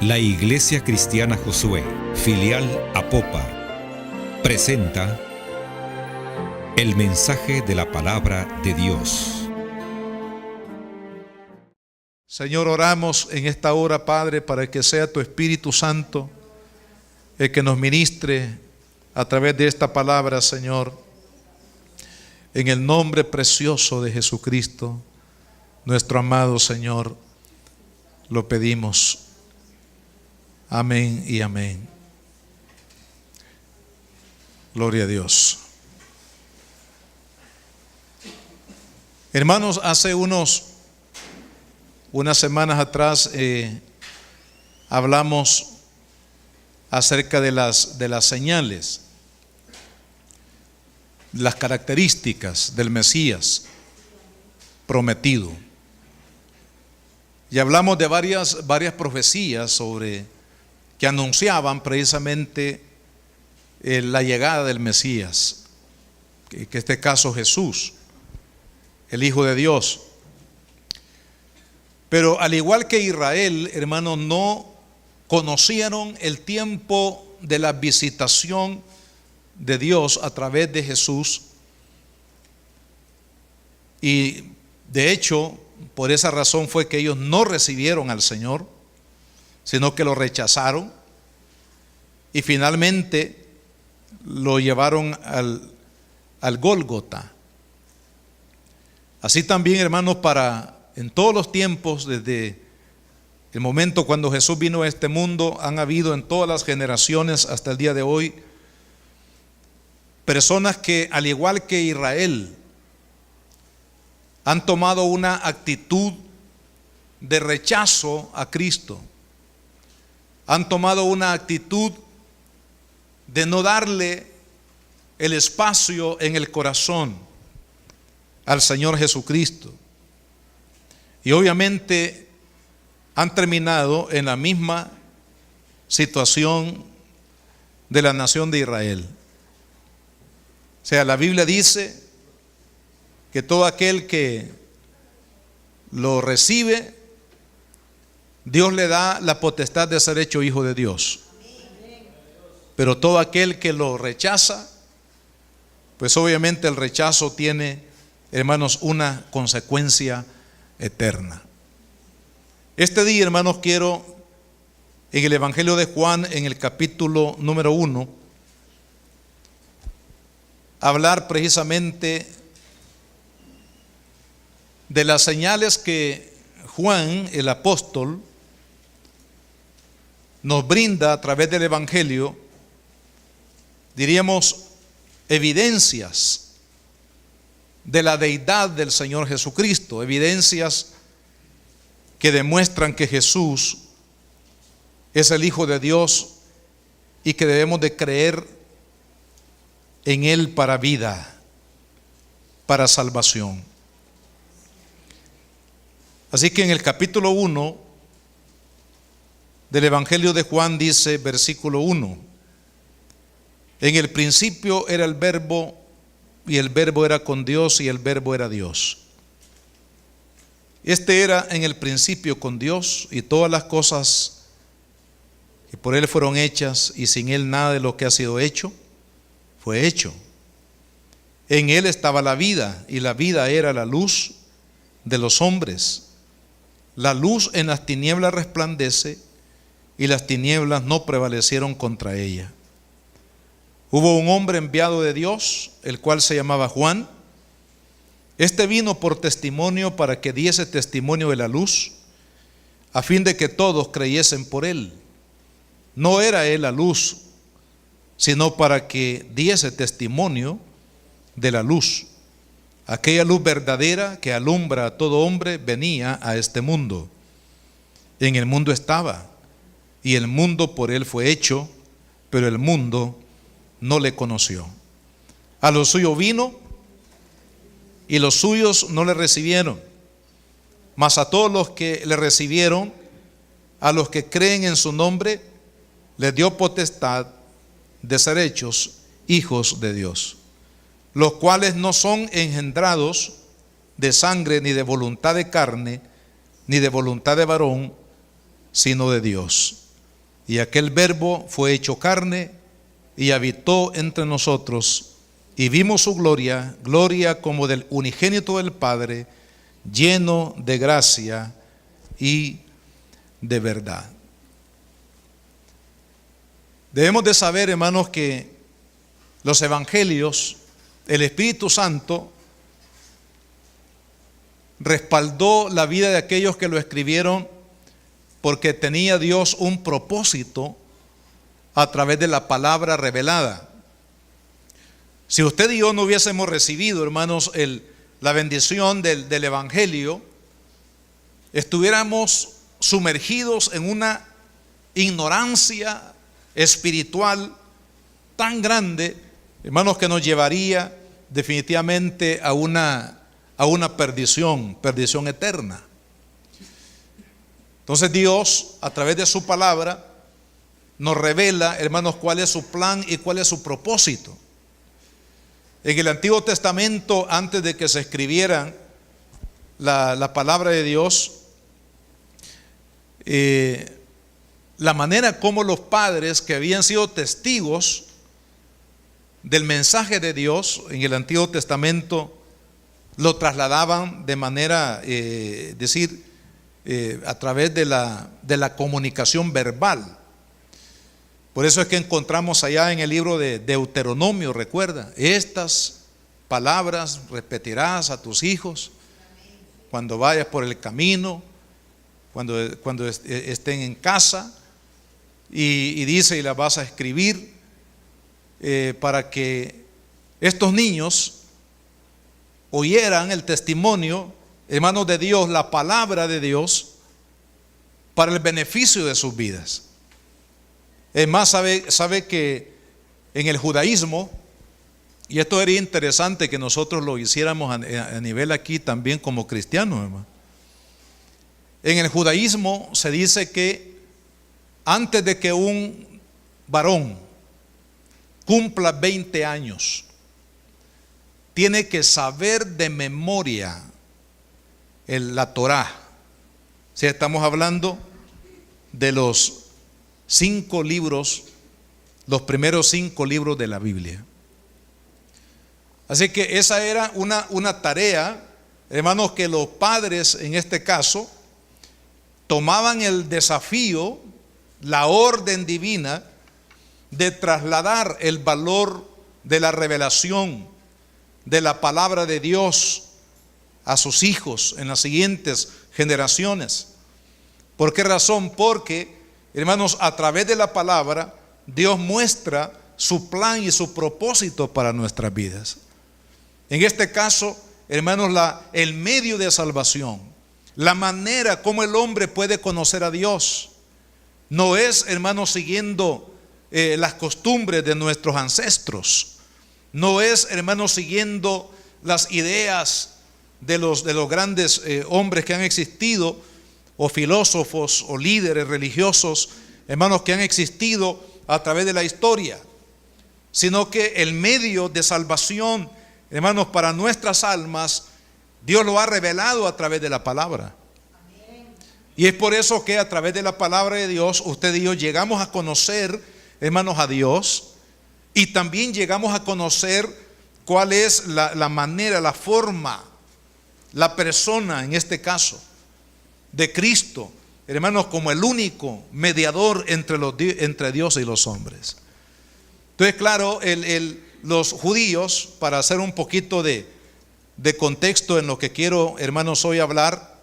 La Iglesia Cristiana Josué, filial Apopa, presenta el mensaje de la palabra de Dios. Señor, oramos en esta hora, Padre, para que sea tu Espíritu Santo el que nos ministre a través de esta palabra, Señor. En el nombre precioso de Jesucristo, nuestro amado Señor, lo pedimos. Amén y amén. Gloria a Dios. Hermanos, hace unas semanas atrás hablamos acerca de las señales, las características del Mesías prometido. Y hablamos de varias profecías que anunciaban precisamente la llegada del Mesías, que en este caso Jesús, el Hijo de Dios. Pero al igual que Israel, hermanos, no conocieron el tiempo de la visitación de Dios a través de Jesús. Y de hecho, por esa razón fue que ellos no recibieron al Señor, sino que lo rechazaron y finalmente lo llevaron al Gólgota. Así también, hermanos, en todos los tiempos, desde el momento cuando Jesús vino a este mundo, han habido en todas las generaciones hasta el día de hoy personas que, al igual que Israel, han tomado una actitud de rechazo a Cristo. Han tomado una actitud de no darle el espacio en el corazón al Señor Jesucristo. Y obviamente han terminado en la misma situación de la nación de Israel. O sea, la Biblia dice que todo aquel que lo recibe, Dios le da la potestad de ser hecho hijo de Dios. Pero todo aquel que lo rechaza, pues obviamente el rechazo tiene, hermanos, una consecuencia eterna. Este día, hermanos, quiero en el Evangelio de Juan, en el capítulo número 1, hablar precisamente de las señales que Juan, el apóstol, nos brinda a través del Evangelio, diríamos, evidencias de la deidad del Señor Jesucristo, evidencias que demuestran que Jesús es el Hijo de Dios y que debemos de creer en Él para vida, para salvación. Así que en el capítulo 1 del Evangelio de Juan dice, versículo 1: en el principio era el Verbo, y el Verbo era con Dios, y el Verbo era Dios. Este era en el principio con Dios, y todas las cosas que por Él fueron hechas, y sin Él nada de lo que ha sido hecho fue hecho. En Él estaba la vida, y la vida era la luz de los hombres. La luz en las tinieblas resplandece, y las tinieblas no prevalecieron contra ella. Hubo un hombre enviado de Dios, el cual se llamaba Juan. Este vino por testimonio, para que diese testimonio de la luz, a fin de que todos creyesen por él. No era él la luz, sino para que diese testimonio de la luz. Aquella luz verdadera que alumbra a todo hombre venía a este mundo. En el mundo estaba, y el mundo por él fue hecho, pero el mundo no le conoció. A lo suyo vino, y los suyos no le recibieron. Mas a todos los que le recibieron, a los que creen en su nombre, les dio potestad de ser hechos hijos de Dios, los cuales no son engendrados de sangre, ni de voluntad de carne, ni de voluntad de varón, sino de Dios. Y aquel Verbo fue hecho carne y habitó entre nosotros, y vimos su gloria, gloria como del unigénito del Padre, lleno de gracia y de verdad. Debemos de saber, hermanos, que los evangelios, el Espíritu Santo respaldó la vida de aquellos que lo escribieron, porque tenía Dios un propósito a través de la palabra revelada. Si usted y yo no hubiésemos recibido, hermanos, la bendición del Evangelio, estuviéramos sumergidos en una ignorancia espiritual tan grande, hermanos, que nos llevaría definitivamente a una perdición eterna. Entonces Dios, a través de su palabra, nos revela, hermanos, cuál es su plan y cuál es su propósito. En el Antiguo Testamento, antes de que se escribiera la palabra de Dios, la manera como los padres que habían sido testigos del mensaje de Dios en el Antiguo Testamento lo trasladaban de manera, a través de la comunicación verbal. Por eso es que encontramos allá en el libro de Deuteronomio, recuerda, estas palabras repetirás a tus hijos cuando vayas por el camino, cuando estén en casa, y dice, y las vas a escribir para que estos niños oyeran el testimonio, hermanos, de Dios, la palabra de Dios, para el beneficio de sus vidas. Es más, sabe que en el judaísmo, y esto sería interesante que nosotros lo hiciéramos a nivel aquí también como cristianos, hermano. En el judaísmo se dice que antes de que un varón cumpla 20 años, tiene que saber de memoria la Torá. Si estamos hablando de los 5 libros, los primeros 5 libros de la Biblia. Así que esa era una tarea, hermanos, que los padres en este caso tomaban el desafío, la orden divina de trasladar el valor de la revelación de la palabra de Dios a sus hijos en las siguientes generaciones. ¿Por qué razón? Porque, hermanos, a través de la palabra Dios muestra su plan y su propósito para nuestras vidas. En este caso, hermanos, el medio de salvación, la manera como el hombre puede conocer a Dios, no es, hermanos, siguiendo las costumbres de nuestros ancestros. No es, hermanos, siguiendo las ideas de los grandes hombres que han existido, o filósofos o líderes religiosos, hermanos, que han existido a través de la historia, sino que el medio de salvación, hermanos, para nuestras almas, Dios lo ha revelado a través de la palabra. Y es por eso que a través de la palabra de Dios, usted y yo llegamos a conocer, hermanos, a Dios, y también llegamos a conocer cuál es la manera, la forma, la persona, en este caso, de Cristo, hermanos, como el único mediador entre Dios y los hombres. Entonces, claro, los judíos, para hacer un poquito de contexto en lo que quiero, hermanos, hoy hablar,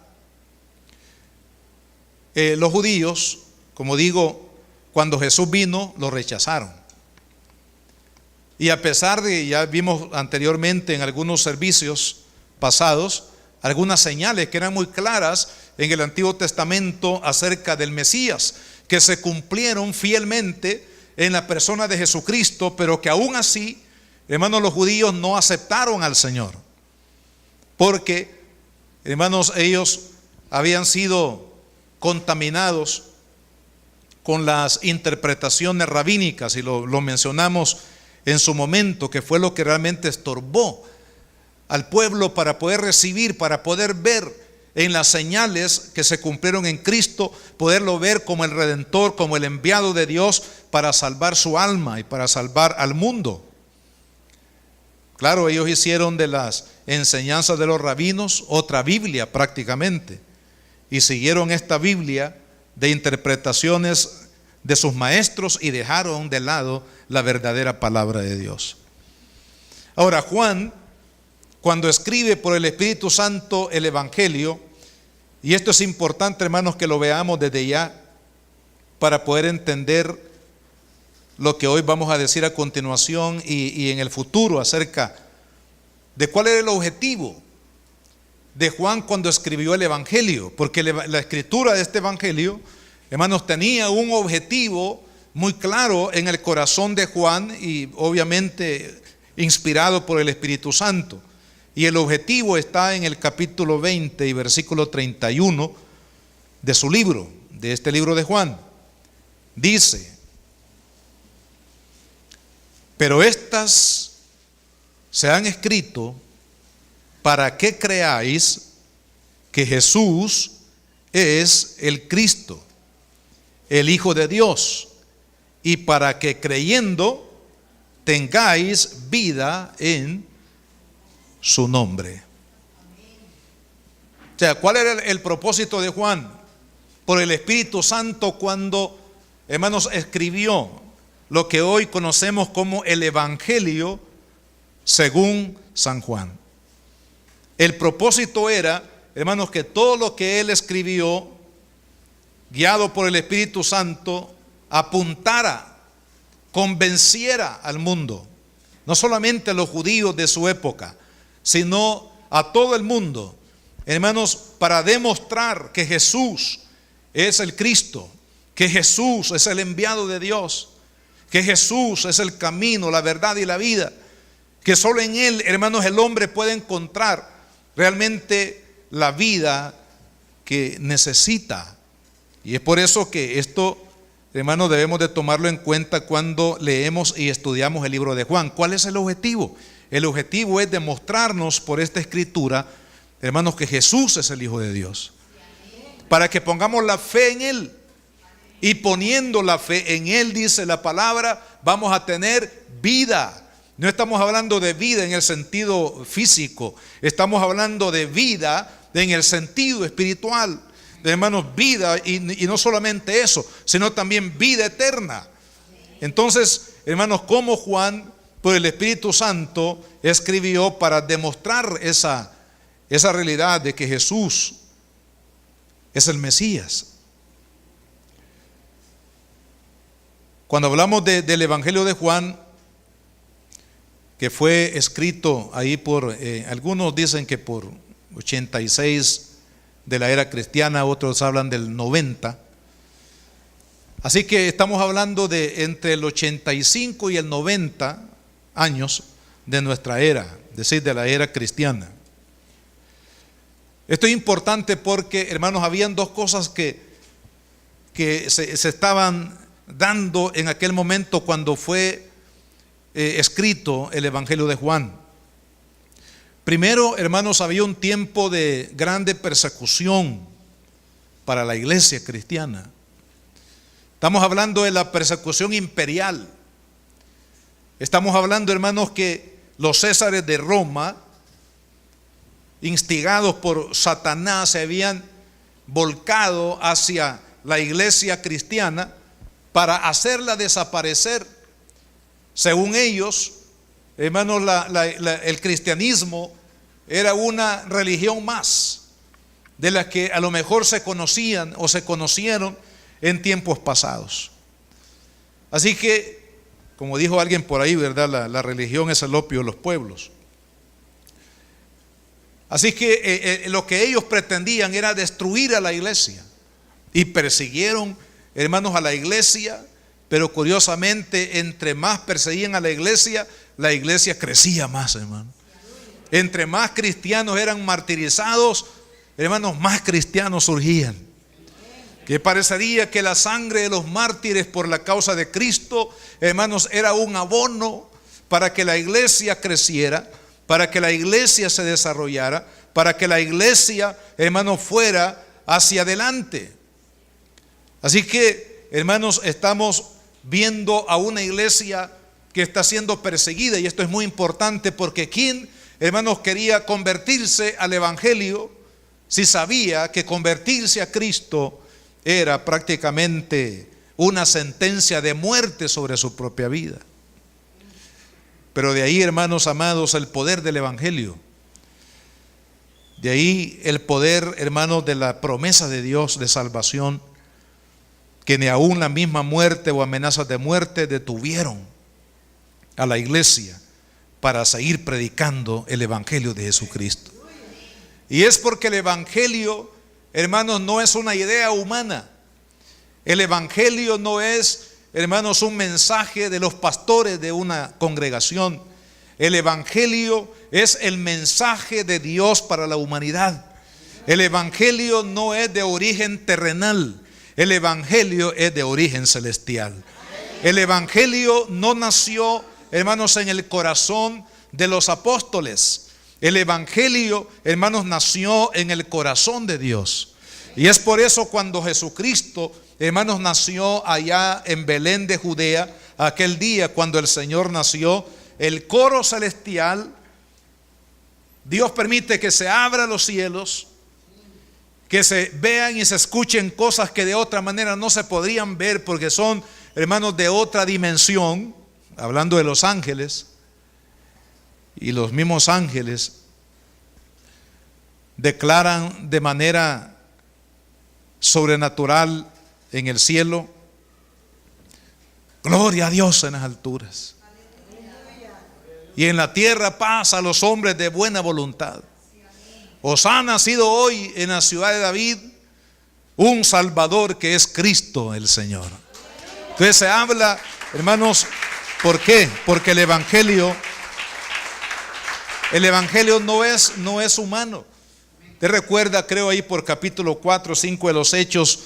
los judíos, como digo, cuando Jesús vino, lo rechazaron. Y a pesar de, ya vimos anteriormente en algunos servicios pasados, algunas señales que eran muy claras en el Antiguo Testamento acerca del Mesías, que se cumplieron fielmente en la persona de Jesucristo, pero que aún así, hermanos, los judíos no aceptaron al Señor, porque, hermanos, ellos habían sido contaminados con las interpretaciones rabínicas, y lo mencionamos en su momento, que fue lo que realmente estorbó al pueblo para poder recibir, para poder ver en las señales que se cumplieron en Cristo, poderlo ver como el Redentor, como el enviado de Dios para salvar su alma y para salvar al mundo. Claro, ellos hicieron de las enseñanzas de los rabinos otra Biblia prácticamente, y siguieron esta Biblia de interpretaciones de sus maestros y dejaron de lado la verdadera palabra de Dios. Ahora, Juan, cuando escribe por el Espíritu Santo el Evangelio, y esto es importante, hermanos, que lo veamos desde ya para poder entender lo que hoy vamos a decir a continuación y en el futuro acerca de cuál era el objetivo de Juan cuando escribió el Evangelio, porque la escritura de este Evangelio, hermanos, tenía un objetivo muy claro en el corazón de Juan y obviamente inspirado por el Espíritu Santo. Y el objetivo está en el capítulo 20 y versículo 31 de su libro, de este libro de Juan. Dice: pero estas se han escrito para que creáis que Jesús es el Cristo, el Hijo de Dios, y para que creyendo tengáis vida en su nombre. O sea, ¿cuál era el propósito de Juan? Por el Espíritu Santo, cuando, hermanos, escribió lo que hoy conocemos como el Evangelio según San Juan. El propósito era, hermanos, que todo lo que él escribió, guiado por el Espíritu Santo, apuntara, convenciera al mundo, no solamente a los judíos de su época, sino a todo el mundo, hermanos, para demostrar que Jesús es el Cristo, que Jesús es el enviado de Dios, que Jesús es el camino, la verdad y la vida, que solo en Él, hermanos, el hombre puede encontrar realmente la vida que necesita. Y es por eso que esto, hermanos, debemos de tomarlo en cuenta cuando leemos y estudiamos el libro de Juan. ¿Cuál es el objetivo? El objetivo es demostrarnos por esta escritura, hermanos, que Jesús es el Hijo de Dios, para que pongamos la fe en Él. Y poniendo la fe en Él, dice la palabra, vamos a tener vida. No estamos hablando de vida en el sentido físico, estamos hablando de vida en el sentido espiritual. Hermanos, vida, y no solamente eso, sino también vida eterna. Entonces, hermanos, como Juan, por el Espíritu Santo, escribió para demostrar esa realidad de que Jesús es el Mesías. Cuando hablamos del Evangelio de Juan, que fue escrito ahí por, algunos dicen que por 86 de la era cristiana, otros hablan del 90. Así que estamos hablando de entre el 85 y el 90 años de nuestra era, es decir, de la era cristiana. Esto es importante porque, hermanos, habían dos cosas que se estaban dando en aquel momento cuando fue escrito el Evangelio de Juan. Primero, hermanos, había un tiempo de grande persecución para la iglesia cristiana. Estamos hablando de la persecución imperial. Estamos hablando, hermanos, que los césares de Roma, instigados por Satanás, se habían volcado hacia la iglesia cristiana para hacerla desaparecer. Según ellos, hermanos, el cristianismo era una religión más de las que a lo mejor se conocían o se conocieron en tiempos pasados. Así que, como dijo alguien por ahí, ¿verdad? La religión es el opio de los pueblos. Así que lo que ellos pretendían era destruir a la iglesia y persiguieron, hermanos, a la iglesia. Pero curiosamente, entre más perseguían a la iglesia crecía más, hermano. Entre más cristianos eran martirizados, hermanos, más cristianos surgían. Que parecería que la sangre de los mártires por la causa de Cristo, hermanos, era un abono para que la iglesia creciera, para que la iglesia se desarrollara, para que la iglesia, hermanos, fuera hacia adelante. Así que, hermanos, estamos viendo a una iglesia que está siendo perseguida, y esto es muy importante porque ¿quién, hermanos, quería convertirse al evangelio si sabía que convertirse a Cristo era prácticamente una sentencia de muerte sobre su propia vida? Pero de ahí, hermanos amados, el poder del evangelio. De ahí el poder, hermanos, de la promesa de Dios de salvación, que ni aún la misma muerte o amenazas de muerte detuvieron a la iglesia para seguir predicando el evangelio de Jesucristo. Y es porque el evangelio, hermanos, no es una idea humana. El evangelio no es, hermanos, un mensaje de los pastores de una congregación. El evangelio es el mensaje de Dios para la humanidad. El evangelio no es de origen terrenal. El evangelio es de origen celestial. El evangelio no nació, hermanos, en el corazón de los apóstoles. El evangelio, hermanos, nació en el corazón de Dios. Y es por eso cuando Jesucristo, hermanos, nació allá en Belén de Judea, aquel día cuando el Señor nació, el coro celestial, Dios permite que se abran los cielos, que se vean y se escuchen cosas que de otra manera no se podrían ver porque son, hermanos, de otra dimensión, hablando de los ángeles. Y los mismos ángeles declaran de manera sobrenatural en el cielo: gloria a Dios en las alturas, y en la tierra paz a los hombres de buena voluntad. Os ha nacido hoy en la ciudad de David un Salvador, que es Cristo el Señor. Entonces se habla, hermanos, ¿por qué? Porque el evangelio no es humano. Te recuerda, creo ahí por capítulo 4, 5 de los Hechos,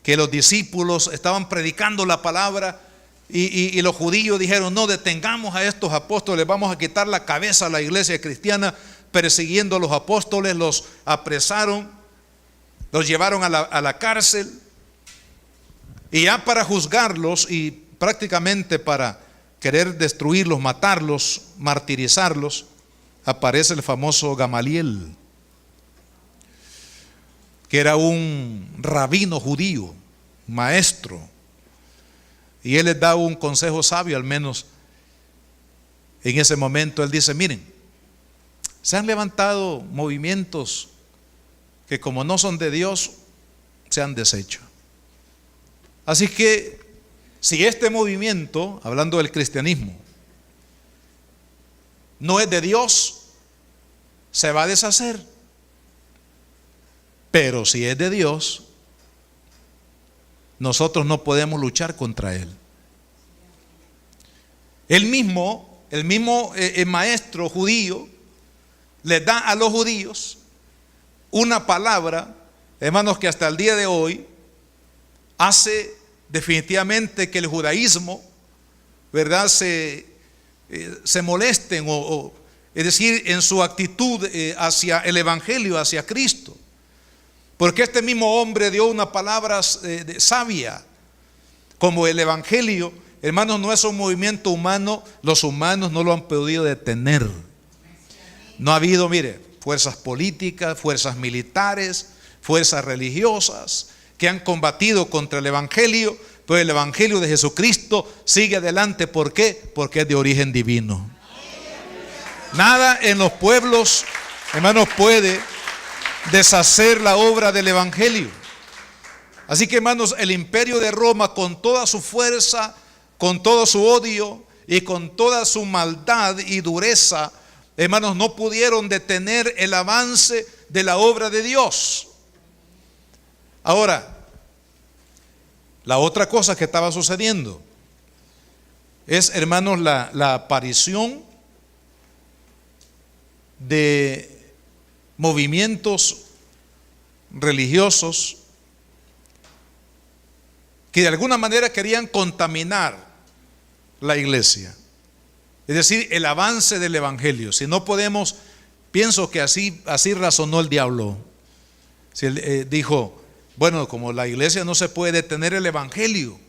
que los discípulos estaban predicando la palabra y los judíos dijeron: no, detengamos a estos apóstoles, vamos a quitar la cabeza a la iglesia cristiana. Persiguiendo a los apóstoles, los apresaron, los llevaron a la cárcel, y ya para juzgarlos y prácticamente para querer destruirlos, matarlos, martirizarlos, aparece el famoso Gamaliel, que era un rabino judío, maestro, y él les da un consejo sabio. Al menos en ese momento él dice: miren, se han levantado movimientos que, como no son de Dios, se han deshecho. Así que si este movimiento, hablando del cristianismo, no es de Dios, se va a deshacer. Pero si es de Dios, nosotros no podemos luchar contra él. El mismo maestro judío les da a los judíos una palabra, hermanos, que hasta el día de hoy hace definitivamente que el judaísmo, ¿verdad?, se molesten, es decir, en su actitud hacia el evangelio, hacia Cristo. Porque este mismo hombre dio una palabra sabia. Como el evangelio, hermanos, no es un movimiento humano, los humanos no lo han podido detener. No ha habido, mire, fuerzas políticas, fuerzas militares, fuerzas religiosas que han combatido contra el evangelio, pero el evangelio de Jesucristo sigue adelante. ¿Por qué? Porque es de origen divino. Nada en los pueblos, hermanos, puede deshacer la obra del evangelio. Así que, hermanos, el imperio de Roma, con toda su fuerza, con todo su odio y con toda su maldad y dureza, hermanos, no pudieron detener el avance de la obra de Dios. Ahora, la otra cosa que estaba sucediendo es, hermanos, la aparición de movimientos religiosos que de alguna manera querían contaminar la iglesia. Es decir, el avance del evangelio. Si no podemos pienso que así razonó el diablo. Si él dijo, bueno, como la iglesia no se puede detener el evangelio,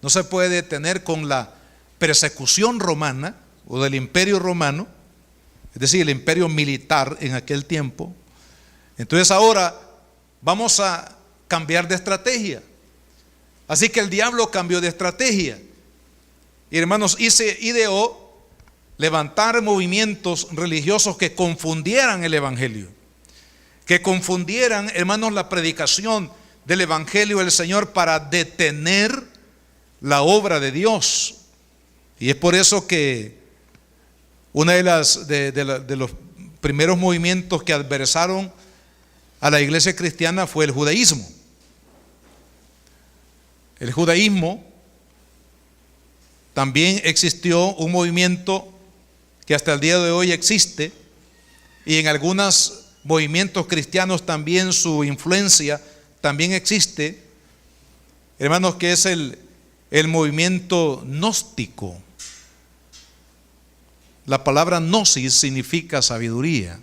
no se puede detener con la persecución romana o del imperio romano, es decir, el imperio militar en aquel tiempo, entonces ahora vamos a cambiar de estrategia. Así que el diablo cambió de estrategia. Y hermanos, ideó levantar movimientos religiosos que confundieran el evangelio, que confundieran, hermanos, la predicación del evangelio del Señor para detener la obra de Dios. Y es por eso que uno de los primeros movimientos que adversaron a la iglesia cristiana fue el judaísmo. El judaísmo, también existió un movimiento que hasta el día de hoy existe, y en algunos movimientos cristianos también su influencia también existe, hermanos, que es el movimiento gnóstico. La palabra gnosis significa sabiduría.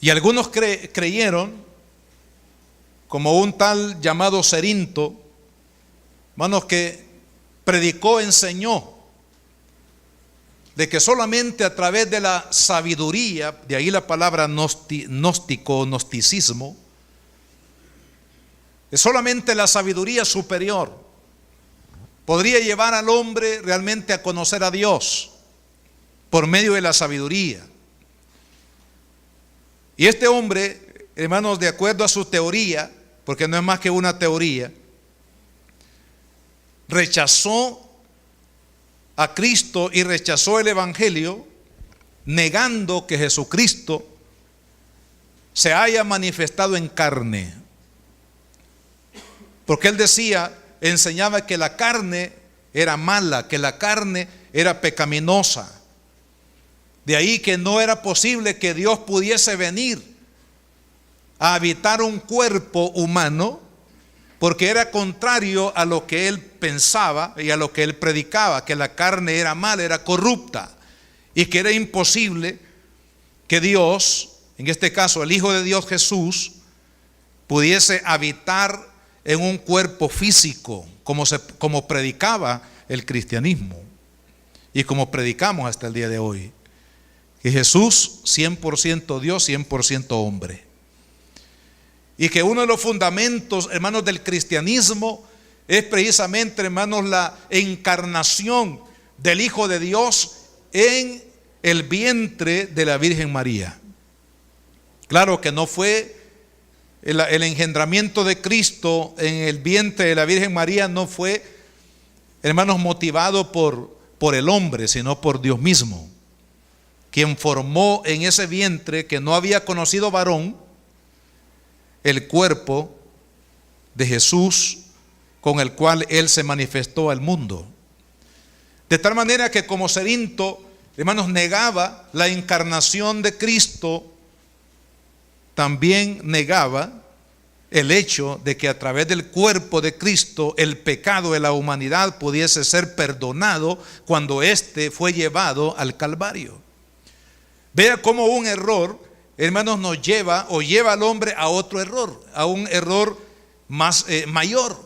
Y algunos creyeron, como un tal llamado Cerinto, hermanos, que predicó, enseñó de que solamente a través de la sabiduría, de ahí la palabra gnóstico, gnosticismo, es solamente la sabiduría superior podría llevar al hombre realmente a conocer a Dios por medio de la sabiduría. Y este hombre, hermanos, de acuerdo a su teoría, porque no es más que una teoría, rechazó a Cristo y rechazó el evangelio, negando que Jesucristo se haya manifestado en carne. Porque él enseñaba que la carne era mala, que la carne era pecaminosa. De ahí que no era posible que Dios pudiese venir a habitar un cuerpo humano, porque era contrario a lo que él pensaba y a lo que él predicaba, que la carne era mala, era corrupta, y que era imposible que Dios, en este caso el Hijo de Dios Jesús, pudiese habitar en un cuerpo físico, como predicaba el cristianismo y como predicamos hasta el día de hoy, que Jesús 100% Dios, 100% hombre. Y que uno de los fundamentos, hermanos, del cristianismo es precisamente, hermanos, la encarnación del Hijo de Dios en el vientre de la Virgen María. Claro que no fue el engendramiento de Cristo en el vientre de la Virgen María, no fue, hermanos, motivado por el hombre, sino por Dios mismo, quien formó en ese vientre que no había conocido varón el cuerpo de Jesús, con el cual Él se manifestó al mundo. De tal manera que como Cerinto, hermanos, negaba la encarnación de Cristo, también negaba el hecho de que a través del cuerpo de Cristo el pecado de la humanidad pudiese ser perdonado cuando éste fue llevado al Calvario. Vea cómo un error, hermanos, nos lleva o lleva al hombre a otro error, a un error más mayor,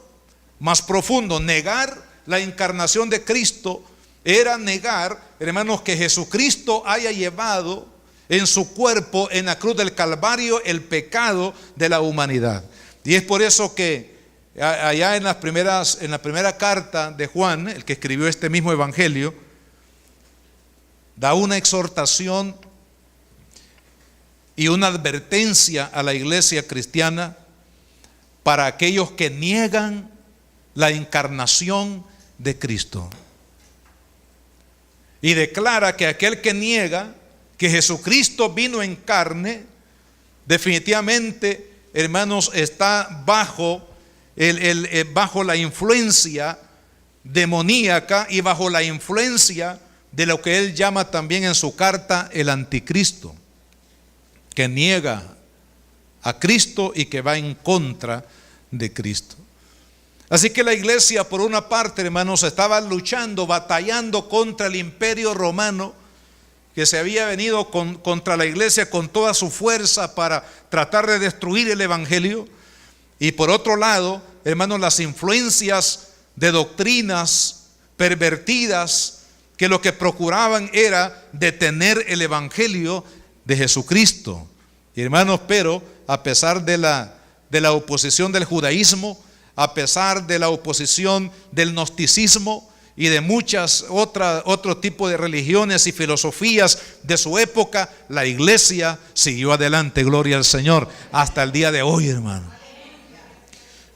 más profundo. Negar la encarnación de Cristo era negar, hermanos, que Jesucristo haya llevado en su cuerpo, en la cruz del Calvario, el pecado de la humanidad. Y es por eso que allá en la primera carta de Juan, el que escribió este mismo evangelio, da una exhortación y una advertencia a la iglesia cristiana para aquellos que niegan la encarnación de Cristo. Y declara que aquel que niega que Jesucristo vino en carne, definitivamente, hermanos, está bajo la influencia demoníaca y bajo la influencia de lo que él llama también en su carta el anticristo, que niega a Cristo y que va en contra de Cristo. Así que la iglesia, por una parte, hermanos, estaba luchando, batallando contra el imperio romano, que se había venido contra la iglesia con toda su fuerza para tratar de destruir el evangelio. Y por otro lado, hermanos, las influencias de doctrinas pervertidas que lo que procuraban era detener el evangelio de Jesucristo. Y hermanos, pero a pesar de la oposición del judaísmo, a pesar de la oposición del gnosticismo y de muchas otro tipo de religiones y filosofías de su época, la iglesia siguió adelante, gloria al Señor, hasta el día de hoy, hermano.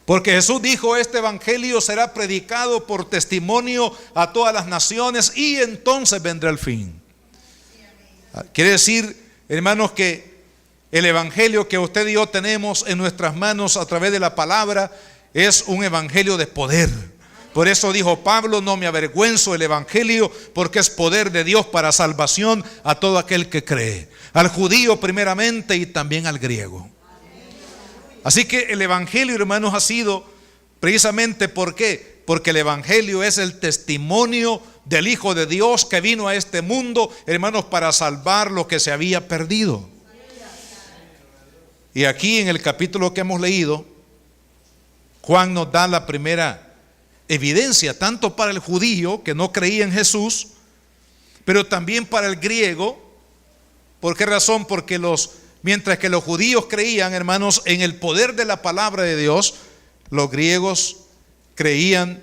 Porque Jesús dijo: este evangelio será predicado por testimonio a todas las naciones y entonces vendrá el fin. Quiere decir, hermanos, que el evangelio que usted y yo tenemos en nuestras manos a través de la palabra es un evangelio de poder. Por eso dijo Pablo: no me avergüenzo del evangelio, porque es poder de Dios para salvación a todo aquel que cree, al judío primeramente y también al griego. Así que el evangelio, hermanos, ha sido precisamente, ¿por qué? Porque el evangelio es el testimonio del Hijo de Dios que vino a este mundo, hermanos, para salvar lo que se había perdido. Y aquí en el capítulo que hemos leído, Juan nos da la primera evidencia, tanto para el judío que no creía en Jesús, pero también para el griego. ¿Por qué razón? Porque mientras que los judíos creían, hermanos, en el poder de la palabra de Dios, los griegos creían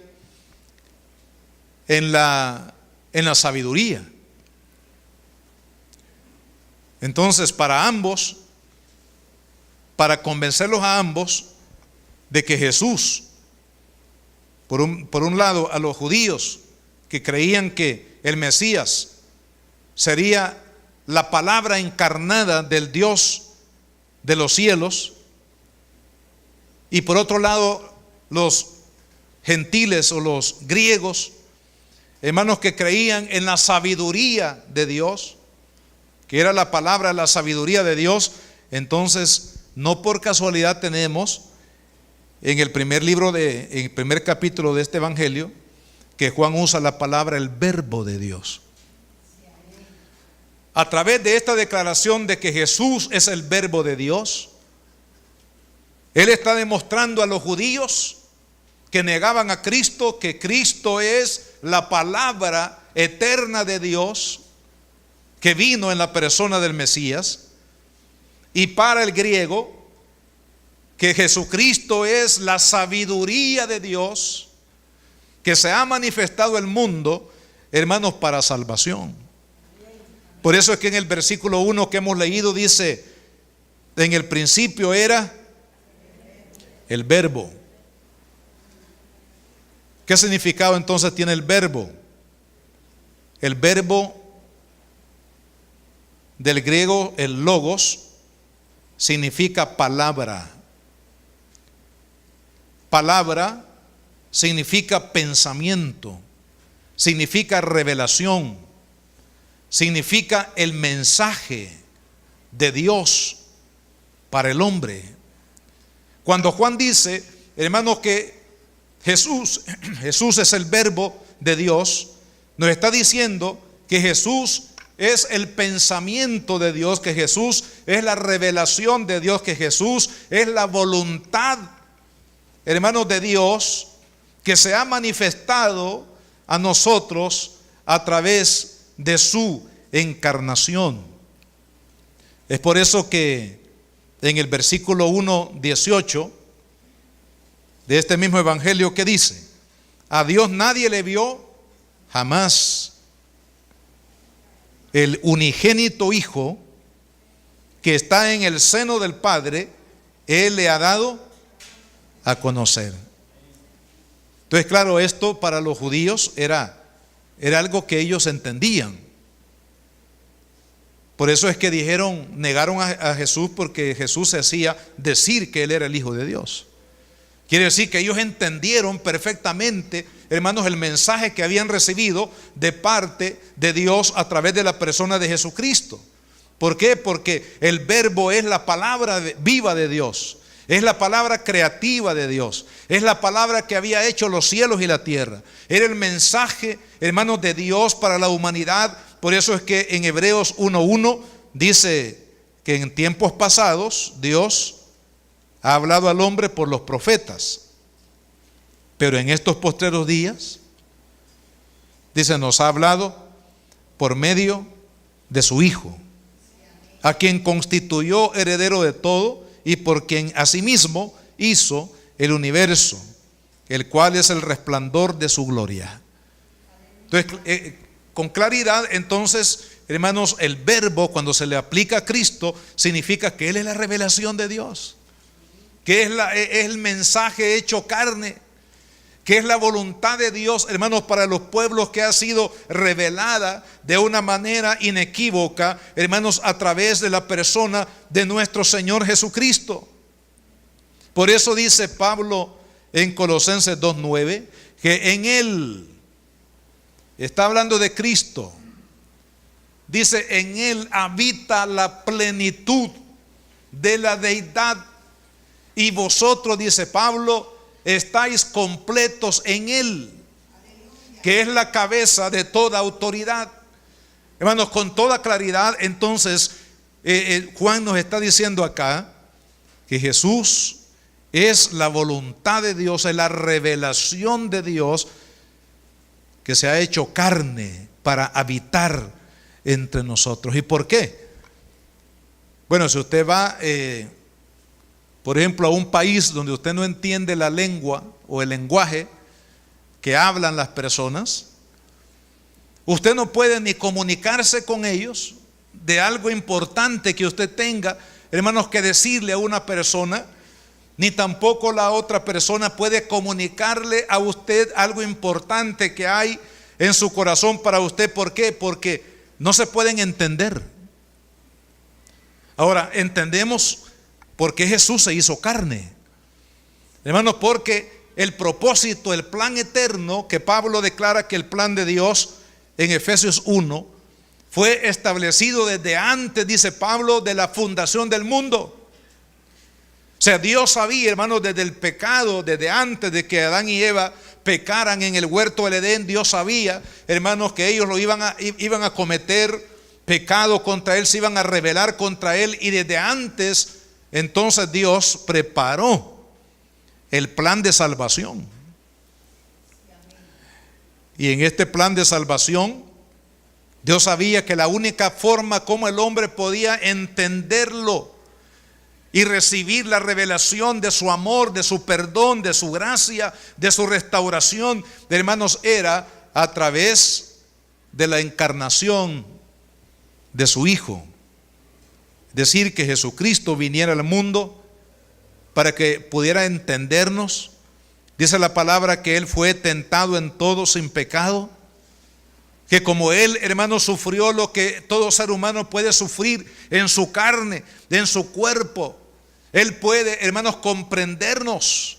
en la sabiduría. Entonces, para convencerlos a ambos de que Jesús, por un lado, a los judíos que creían que el Mesías sería la palabra encarnada del Dios de los cielos, y por otro lado los gentiles o los griegos, hermanos, que creían en la sabiduría de Dios, que era la palabra, la sabiduría de Dios. Entonces, no por casualidad tenemos en el primer capítulo de este evangelio que Juan usa la palabra el verbo de Dios. A través de esta declaración de que Jesús es el verbo de Dios, Él está demostrando a los judíos que negaban a Cristo que Cristo es la palabra eterna de Dios que vino en la persona del Mesías, y para el griego que Jesucristo es la sabiduría de Dios que se ha manifestado al mundo, hermanos, para salvación. Por eso es que en el versículo 1 que hemos leído dice: en el principio era el verbo. ¿Qué significado entonces tiene el verbo? El verbo del griego, el logos, significa palabra. Palabra significa pensamiento, significa revelación, significa el mensaje de Dios para el hombre. Cuando Juan dice, hermanos, que Jesús es el verbo de Dios, nos está diciendo que Jesús es el pensamiento de Dios, que Jesús es la revelación de Dios, que Jesús es la voluntad, hermanos, de Dios, que se ha manifestado a nosotros a través de su encarnación. Es por eso que en el versículo 1:18 de este mismo evangelio, que dice: a Dios nadie le vio jamás. El unigénito Hijo que está en el seno del Padre, Él le ha dado a conocer. Entonces, claro, esto para los judíos era algo que ellos entendían. Por eso es que negaron a Jesús, porque Jesús se hacía decir que Él era el Hijo de Dios. Quiere decir que ellos entendieron perfectamente, hermanos, el mensaje que habían recibido de parte de Dios a través de la persona de Jesucristo. ¿Por qué? Porque el verbo es la palabra viva de Dios, es la palabra creativa de Dios, es la palabra que había hecho los cielos y la tierra. Era el mensaje, hermanos, de Dios para la humanidad Por eso es que en Hebreos 1:1 dice que en tiempos pasados Dios ha hablado al hombre por los profetas, pero en estos postreros días, dice, nos ha hablado por medio de su Hijo, a quien constituyó heredero de todo y por quien asimismo hizo el universo, el cual es el resplandor de su gloria. Entonces, con claridad, entonces, hermanos, el verbo cuando se le aplica a Cristo significa que Él es la revelación de Dios, que es el mensaje hecho carne, que es la voluntad de Dios, hermanos, para los pueblos, que ha sido revelada de una manera inequívoca, hermanos, a través de la persona de nuestro Señor Jesucristo. Por eso dice Pablo en Colosenses 2:9 que en Él, está hablando de Cristo, dice, en Él habita la plenitud de la deidad, y vosotros, dice Pablo, estáis completos en Él, que es la cabeza de toda autoridad. Hermanos, con toda claridad, entonces, Juan nos está diciendo acá que Jesús es la voluntad de Dios, es la revelación de Dios que se ha hecho carne para habitar entre nosotros. ¿Y por qué? Bueno, si usted va, por ejemplo, a un país donde usted no entiende la lengua o el lenguaje que hablan las personas, usted no puede ni comunicarse con ellos de algo importante que usted tenga, hermanos, que decirle a una persona, ni tampoco la otra persona puede comunicarle a usted algo importante que hay en su corazón para usted. ¿Por qué? Porque no se pueden entender. Ahora, entendemos por qué Jesús se hizo carne, hermanos, porque el propósito, el plan eterno que Pablo declara que el plan de Dios en Efesios 1 fue establecido desde antes, dice Pablo, de la fundación del mundo. O sea, Dios sabía, hermanos, desde el pecado, desde antes de que Adán y Eva pecaran en el huerto del Edén, Dios sabía, hermanos, que ellos iban a cometer pecado contra Él, se iban a rebelar contra Él, y desde antes, entonces Dios preparó el plan de salvación. Y en este plan de salvación, Dios sabía que la única forma como el hombre podía entenderlo y recibir la revelación de su amor, de su perdón, de su gracia, de su restauración, hermanos, era a través de la encarnación de su Hijo. Es decir, que Jesucristo viniera al mundo para que pudiera entendernos. Dice la palabra que Él fue tentado en todo sin pecado, que como Él, hermanos, sufrió lo que todo ser humano puede sufrir en su carne, en su cuerpo, Él puede, hermanos, comprendernos.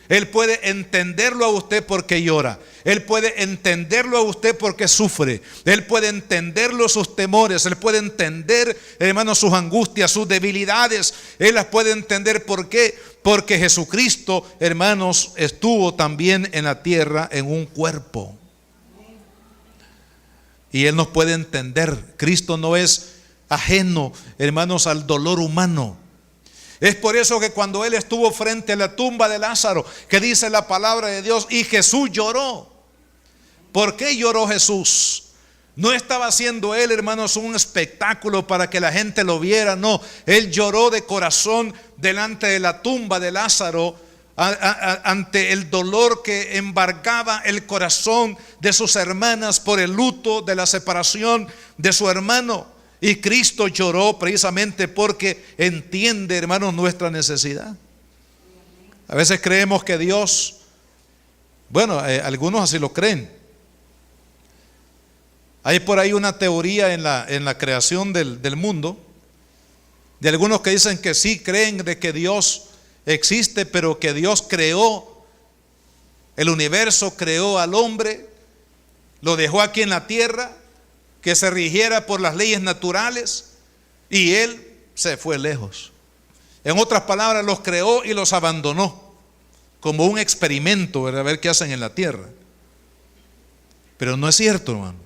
Él puede entenderlo a usted porque llora. Él puede entenderlo a usted porque sufre. Él puede entenderlo sus temores. Él puede entender, hermanos, sus angustias, sus debilidades. Él las puede entender. ¿Por qué? Porque Jesucristo, hermanos, estuvo también en la tierra en un cuerpo. Y Él nos puede entender. Cristo no es ajeno, hermanos, al dolor humano. Es por eso que cuando Él estuvo frente a la tumba de Lázaro, que dice la palabra de Dios, y Jesús lloró. ¿Por qué lloró Jesús? No estaba haciendo Él, hermanos, un espectáculo para que la gente lo viera. No, Él lloró de corazón delante de la tumba de Lázaro, ante el dolor que embargaba el corazón de sus hermanas por el luto de la separación de su hermano. Y Cristo lloró precisamente porque entiende, hermanos, nuestra necesidad. A veces creemos que Dios, bueno, algunos así lo creen. Hay por ahí una teoría en la creación del mundo, de algunos que dicen que sí creen de que Dios existe, pero que Dios creó el universo, creó al hombre, lo dejó aquí en la tierra, que se rigiera por las leyes naturales, y Él se fue lejos. En otras palabras, los creó y los abandonó como un experimento, ¿verdad? A ver qué hacen en la tierra. Pero no es cierto, hermano.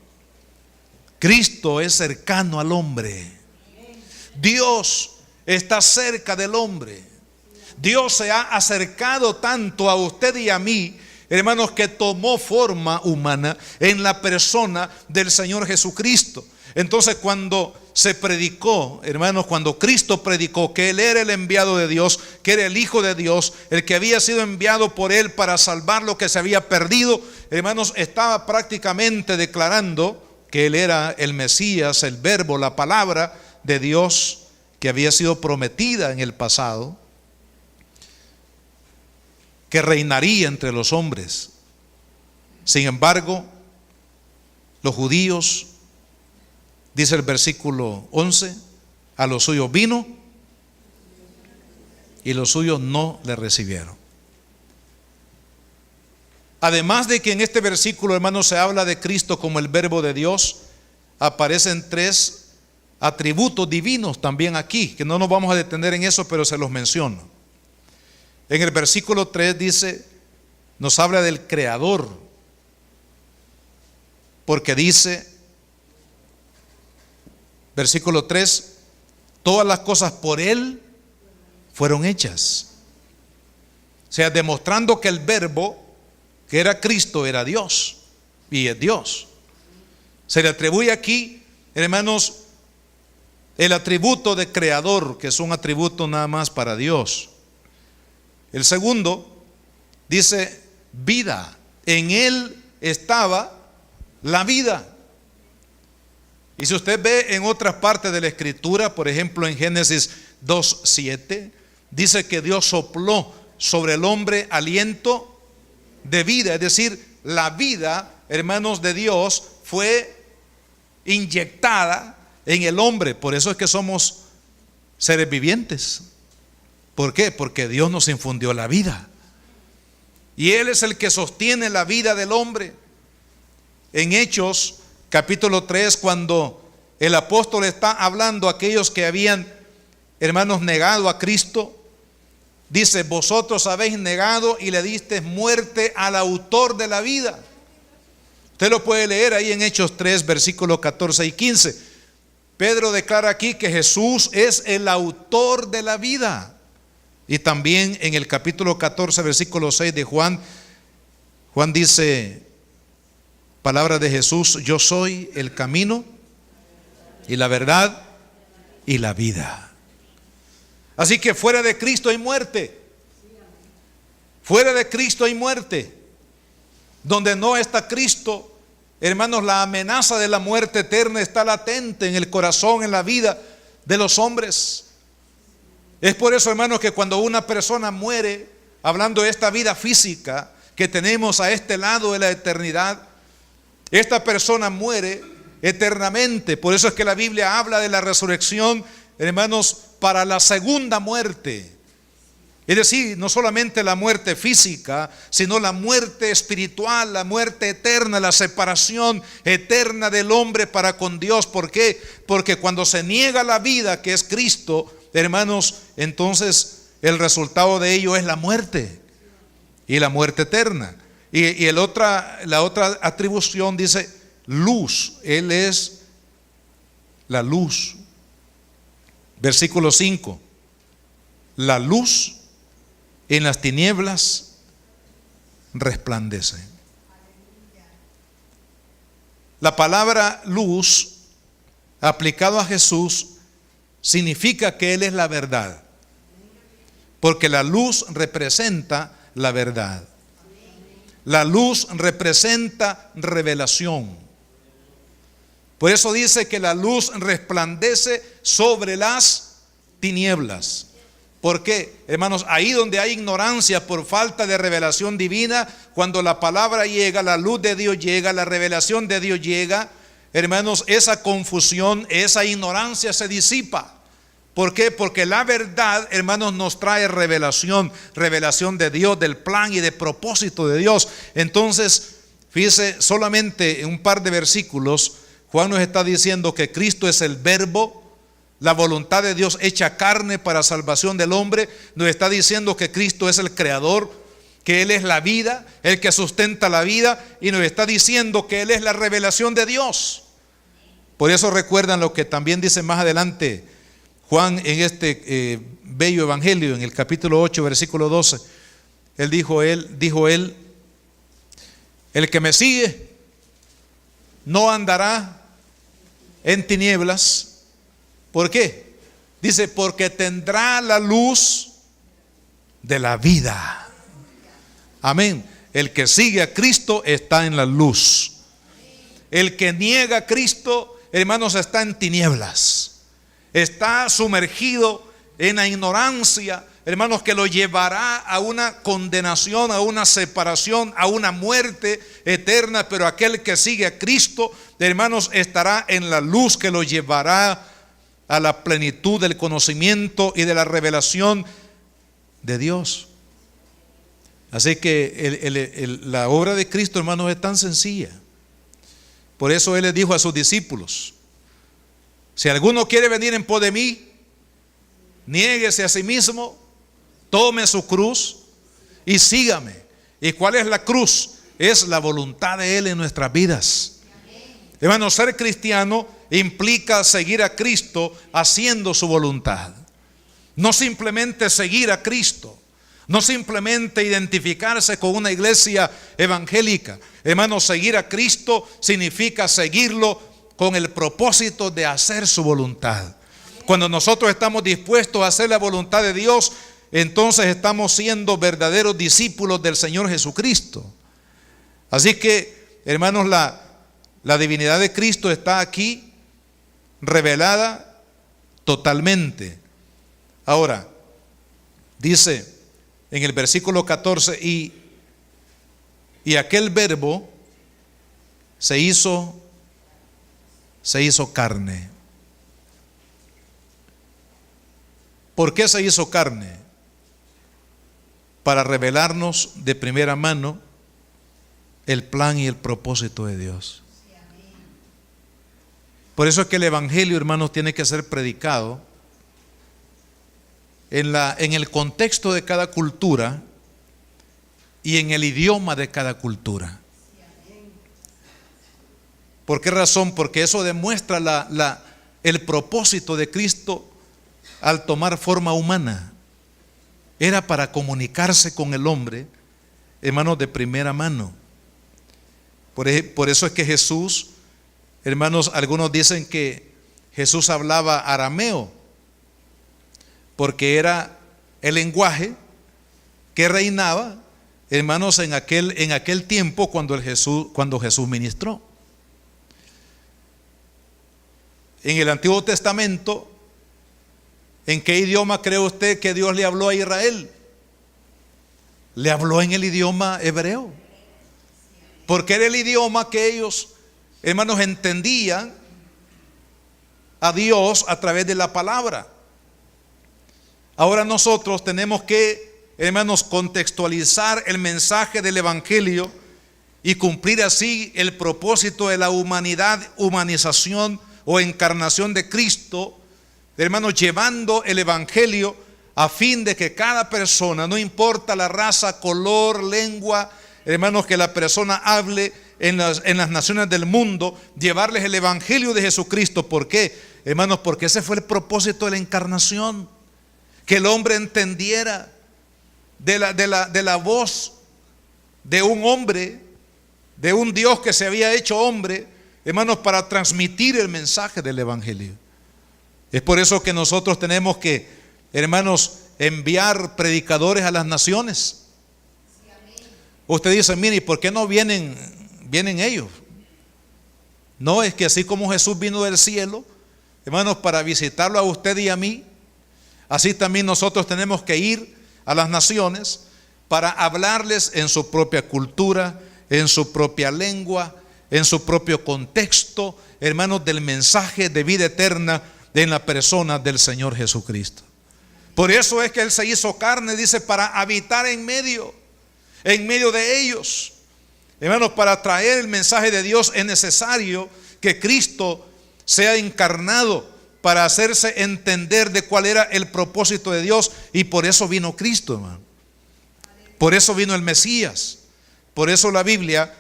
Cristo es cercano al hombre. Dios está cerca del hombre. Dios se ha acercado tanto a usted y a mí, hermanos, que tomó forma humana en la persona del Señor Jesucristo. Entonces, cuando se predicó, hermanos, cuando Cristo predicó que Él era el enviado de Dios, que era el Hijo de Dios, el que había sido enviado por Él para salvar lo que se había perdido, hermanos, estaba prácticamente declarando que Él era el Mesías, el Verbo, la palabra de Dios que había sido prometida en el pasado, que reinaría entre los hombres. Sin embargo, los judíos, dice el versículo 11, a los suyos vino y los suyos no le recibieron. Además de que en este versículo, hermanos, se habla de Cristo como el Verbo de Dios, aparecen 3 atributos divinos también aquí, que no nos vamos a detener en eso, pero se los menciono. En el versículo 3 dice, nos habla del Creador, porque dice, versículo 3, todas las cosas por Él fueron hechas. O sea, demostrando que el Verbo, que era Cristo, era Dios y es Dios. Se le atribuye aquí, hermanos, el atributo de creador, que es un atributo nada más para Dios. El segundo dice vida. En Él estaba la vida. Y si usted ve en otras partes de la Escritura, por ejemplo en Génesis 2:7, dice que Dios sopló sobre el hombre aliento de vida, es decir, la vida, hermanos, de Dios fue inyectada en el hombre. Por eso es que somos seres vivientes. ¿Por qué? Porque Dios nos infundió la vida. Y Él es el que sostiene la vida del hombre. En Hechos capítulo 3, cuando el apóstol está hablando a aquellos que habían, hermanos, negado a Cristo, dice, vosotros habéis negado y le disteis muerte al autor de la vida. Usted lo puede leer ahí en Hechos 3, versículos 14 y 15. Pedro declara aquí que Jesús es el autor de la vida. Y también en el capítulo 14, versículo 6 de Juan dice, palabra de Jesús, yo soy el camino y la verdad y la vida. Así que fuera de Cristo hay muerte. Fuera de Cristo hay muerte. Donde no está Cristo, hermanos, la amenaza de la muerte eterna está latente en el corazón, en la vida de los hombres. Es por eso, hermanos, que cuando una persona muere, hablando de esta vida física que tenemos a este lado de la eternidad, esta persona muere eternamente. Por eso es que la Biblia habla de la resurrección, hermanos, para la segunda muerte. Es decir, no solamente la muerte física, sino la muerte espiritual, la muerte eterna, la separación eterna del hombre para con Dios. ¿Por qué? Porque cuando se niega la vida que es Cristo, hermanos, entonces el resultado de ello es la muerte y la muerte eterna. Y la otra atribución dice luz. Él es la luz. Versículo 5. La luz en las tinieblas resplandece. La palabra luz aplicado a Jesús significa que Él es la verdad, porque la luz representa la verdad. La luz representa revelación. Por eso dice que la luz resplandece sobre las tinieblas. ¿Por qué? Hermanos, ahí donde hay ignorancia por falta de revelación divina, cuando la palabra llega, la luz de Dios llega, la revelación de Dios llega, hermanos, esa confusión, esa ignorancia se disipa. ¿Por qué? Porque la verdad, hermanos, nos trae revelación de Dios, del plan y de propósito de Dios. Entonces, fíjese, solamente en un par de versículos, Juan nos está diciendo que Cristo es el Verbo, la voluntad de Dios hecha carne para salvación del hombre. Nos está diciendo que Cristo es el Creador, que Él es la vida, el que sustenta la vida, y nos está diciendo que Él es la revelación de Dios. Por eso recuerdan lo que también dice más adelante Juan en este bello evangelio, en el capítulo 8, versículo 12. Dijo él, el que me sigue no andará en tinieblas. ¿Por qué? Dice, porque tendrá la luz de la vida. Amén. El que sigue a Cristo está en la luz. El que niega a Cristo, hermanos, está en tinieblas. Está sumergido en la ignorancia, hermanos, que lo llevará a una condenación, a una separación, a una muerte eterna. Pero aquel que sigue a Cristo, hermanos, estará en la luz que lo llevará a la plenitud del conocimiento y de la revelación de Dios. Así que la obra de Cristo, hermanos, es tan sencilla. Por eso Él les dijo a sus discípulos: si alguno quiere venir en pos de mí, niéguese a sí mismo, tome su cruz y sígame. ¿Y cuál es la cruz? Es la voluntad de Él en nuestras vidas. Hermanos, ser cristiano implica seguir a Cristo haciendo su voluntad. No simplemente seguir a Cristo, no simplemente identificarse con una iglesia evangélica. Hermanos, seguir a Cristo significa seguirlo con el propósito de hacer su voluntad. Cuando nosotros estamos dispuestos a hacer la voluntad de Dios, entonces estamos siendo verdaderos discípulos del Señor Jesucristo. Así que, hermanos, la divinidad de Cristo está aquí revelada totalmente. Ahora, dice en el versículo 14, y aquel verbo se hizo carne. ¿Por qué se hizo carne? Para revelarnos de primera mano el plan y el propósito de Dios. Por eso es que el evangelio, hermanos, tiene que ser predicado en el contexto de cada cultura y en el idioma de cada cultura. ¿Por qué razón? Porque eso demuestra el propósito de Cristo al tomar forma humana. Era para comunicarse con el hombre, hermanos, de primera mano. Por eso es que Jesús, hermanos, algunos dicen que Jesús hablaba arameo, porque era el lenguaje que reinaba, hermanos, en aquel tiempo cuando Jesús ministró. En el Antiguo Testamento, ¿en qué idioma cree usted que Dios le habló a Israel? Le habló en el idioma hebreo, porque era el idioma que ellos, hermanos, entendían a Dios a través de la palabra. Ahora nosotros tenemos que, hermanos, contextualizar el mensaje del evangelio y cumplir así el propósito de la humanización o encarnación de Cristo, hermanos, llevando el evangelio a fin de que cada persona, no importa la raza, color, lengua, hermanos, que la persona hable en las naciones del mundo, llevarles el evangelio de Jesucristo. ¿Por qué? Hermanos, porque ese fue el propósito de la encarnación, que el hombre entendiera de la voz de un hombre, de un Dios que se había hecho hombre, hermanos, para transmitir el mensaje del evangelio. Es por eso que nosotros tenemos que, hermanos, enviar predicadores a las naciones. Usted dice: mire, ¿y por qué no vienen ellos? No, es que así como Jesús vino del cielo, hermanos, para visitarlo a usted y a mí, así también nosotros tenemos que ir a las naciones para hablarles en su propia cultura, en su propia lengua, en su propio contexto, hermanos, del mensaje de vida eterna en la persona del Señor Jesucristo. Por eso es que Él se hizo carne, dice, para habitar en medio de ellos. Hermanos, para traer el mensaje de Dios es necesario que Cristo sea encarnado para hacerse entender de cuál era el propósito de Dios. Y por eso vino Cristo, hermano. Por eso vino el Mesías. Por eso la Biblia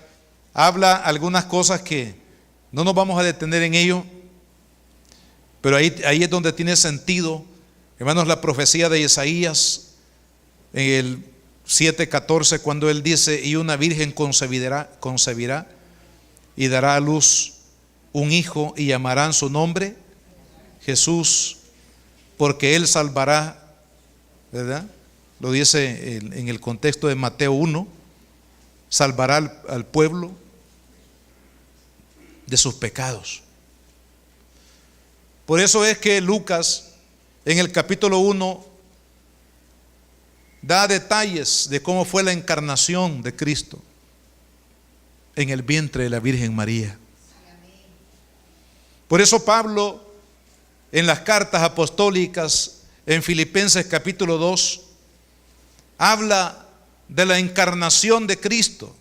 habla algunas cosas que no nos vamos a detener en ello, Pero ahí es donde tiene sentido, hermanos, la profecía de Isaías en el 7:14, cuando él dice: y una virgen concebirá y dará a luz un hijo y llamarán su nombre Jesús, porque él salvará, ¿verdad? Lo dice en el contexto de Mateo 1, salvará al pueblo de sus pecados. Por eso es que Lucas en el capítulo 1 da detalles de cómo fue la encarnación de Cristo en el vientre de la Virgen María. Por eso Pablo en las cartas apostólicas, en Filipenses capítulo 2, habla de la encarnación de Cristo,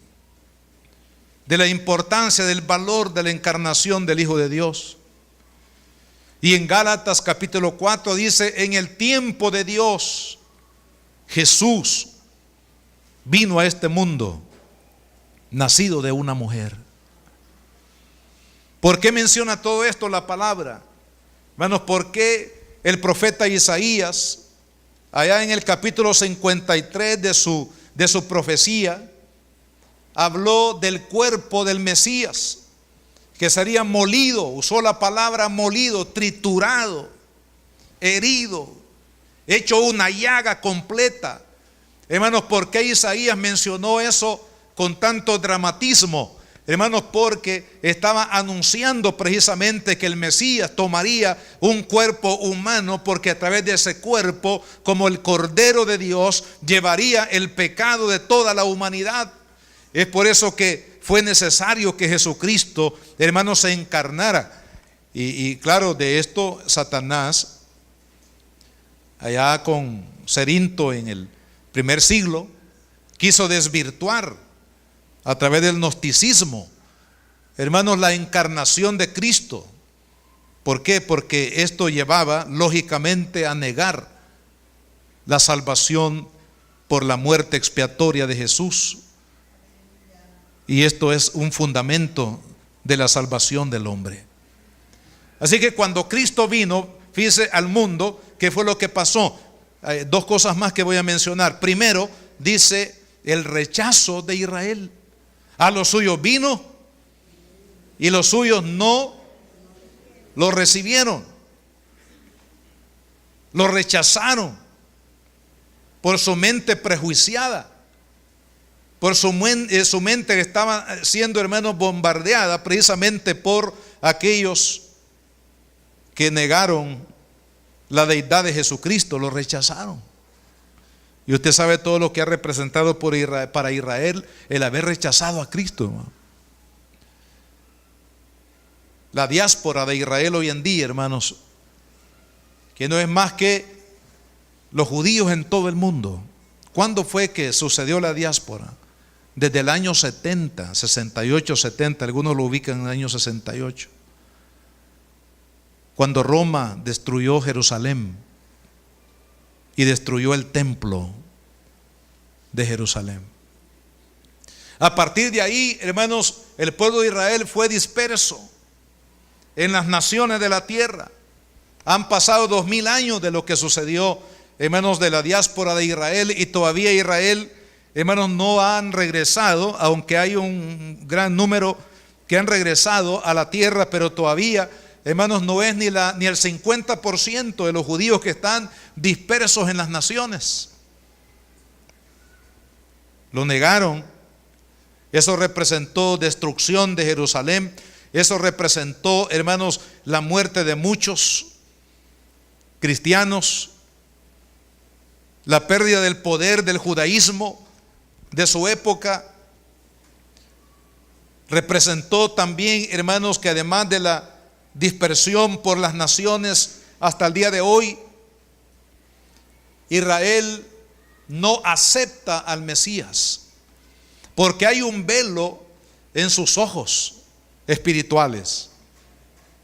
de la importancia, del valor de la encarnación del Hijo de Dios. Y en Gálatas capítulo 4 dice: en el tiempo de Dios, Jesús vino a este mundo, nacido de una mujer. ¿Por qué menciona todo esto la palabra? Hermanos, porque el profeta Isaías, allá en el capítulo 53 de su profecía, habló del cuerpo del Mesías, que sería molido, usó la palabra molido, triturado, herido, hecho una llaga completa. Hermanos, ¿por qué Isaías mencionó eso con tanto dramatismo? Hermanos, porque estaba anunciando precisamente que el Mesías tomaría un cuerpo humano, porque a través de ese cuerpo, como el Cordero de Dios, llevaría el pecado de toda la humanidad. Es por eso que fue necesario que Jesucristo, hermanos, se encarnara. Y claro, de esto Satanás, allá con Cerinto en el primer siglo, quiso desvirtuar a través del gnosticismo, hermanos, la encarnación de Cristo. ¿Por qué? Porque esto llevaba lógicamente a negar la salvación por la muerte expiatoria de Jesús. Y esto es un fundamento de la salvación del hombre. Así que cuando Cristo vino, fíjese, al mundo, ¿qué fue lo que pasó? Dos cosas más que voy a mencionar. Primero, dice el rechazo de Israel. A los suyos vino y los suyos no lo recibieron. Lo rechazaron por su mente prejuiciada, por su mente que estaba siendo, hermanos, bombardeada precisamente por aquellos que negaron la deidad de Jesucristo, lo rechazaron. Y usted sabe todo lo que ha representado para Israel el haber rechazado a Cristo, hermano. La diáspora de Israel hoy en día, hermanos, que no es más que los judíos en todo el mundo. ¿Cuándo fue que sucedió la diáspora? Desde el año 70, 68, 70, algunos lo ubican en el año 68, cuando Roma destruyó Jerusalén y destruyó el templo de Jerusalén. A partir de ahí, hermanos, el pueblo de Israel fue disperso en las naciones de la tierra. Han pasado 2000 años de lo que sucedió, hermanos, de la diáspora de Israel, y todavía Israel, hermanos, no han regresado, aunque hay un gran número que han regresado a la tierra, pero todavía, hermanos, no es ni el 50% de los judíos que están dispersos en las naciones. Lo negaron. Eso representó destrucción de Jerusalén. Eso representó, hermanos, la muerte de muchos cristianos, la pérdida del poder del judaísmo de su época. Representó también, hermanos, que además de la dispersión por las naciones hasta el día de hoy, Israel no acepta al Mesías, porque hay un velo en sus ojos espirituales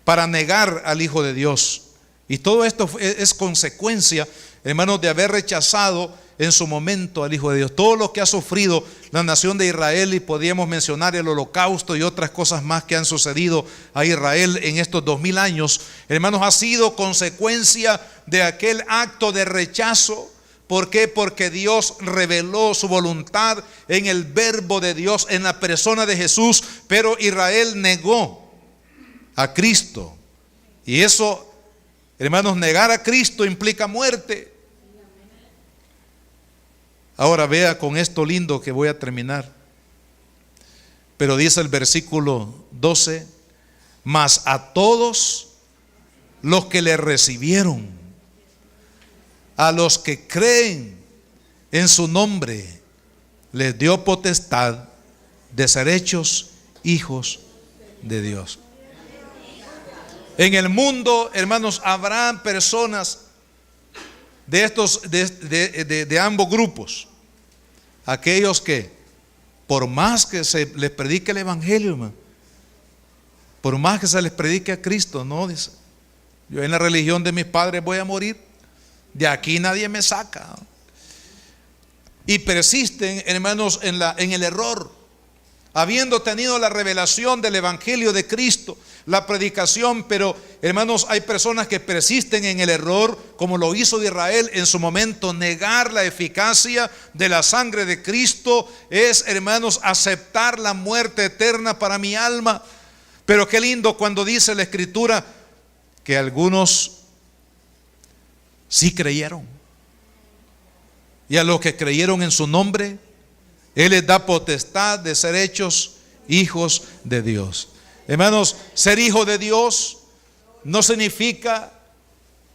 para negar al Hijo de Dios. Y todo esto es consecuencia, hermanos, de haber rechazado, en su momento al Hijo de Dios. Todo lo que ha sufrido la nación de Israel, y podríamos mencionar el holocausto y otras cosas más que han sucedido a Israel en estos 2000 años, hermanos, ha sido consecuencia de aquel acto de rechazo. ¿Por qué? Porque Dios reveló su voluntad en el verbo de Dios, en la persona de Jesús, pero Israel negó a Cristo. Y eso, hermanos, negar a Cristo implica muerte. Ahora vea con esto lindo que voy a terminar. Pero dice el versículo 12: mas a todos los que le recibieron, a los que creen en su nombre, les dio potestad de ser hechos hijos de Dios. En el mundo, hermanos, habrán personas de estos, de ambos grupos. Aquellos que, por más que se les predique el evangelio, hermano, por más que se les predique a Cristo, no, dice, yo en la religión de mis padres voy a morir, de aquí nadie me saca. Y persisten, hermanos, en el error, habiendo tenido la revelación del evangelio de Cristo, la predicación. Pero, hermanos, hay personas que persisten en el error, como lo hizo Israel en su momento. Negar la eficacia de la sangre de Cristo es, hermanos, aceptar la muerte eterna para mi alma. Pero qué lindo cuando dice la Escritura que algunos sí creyeron, y a los que creyeron en su nombre, Él les da potestad de ser hechos hijos de Dios. Hermanos, ser hijo de Dios no significa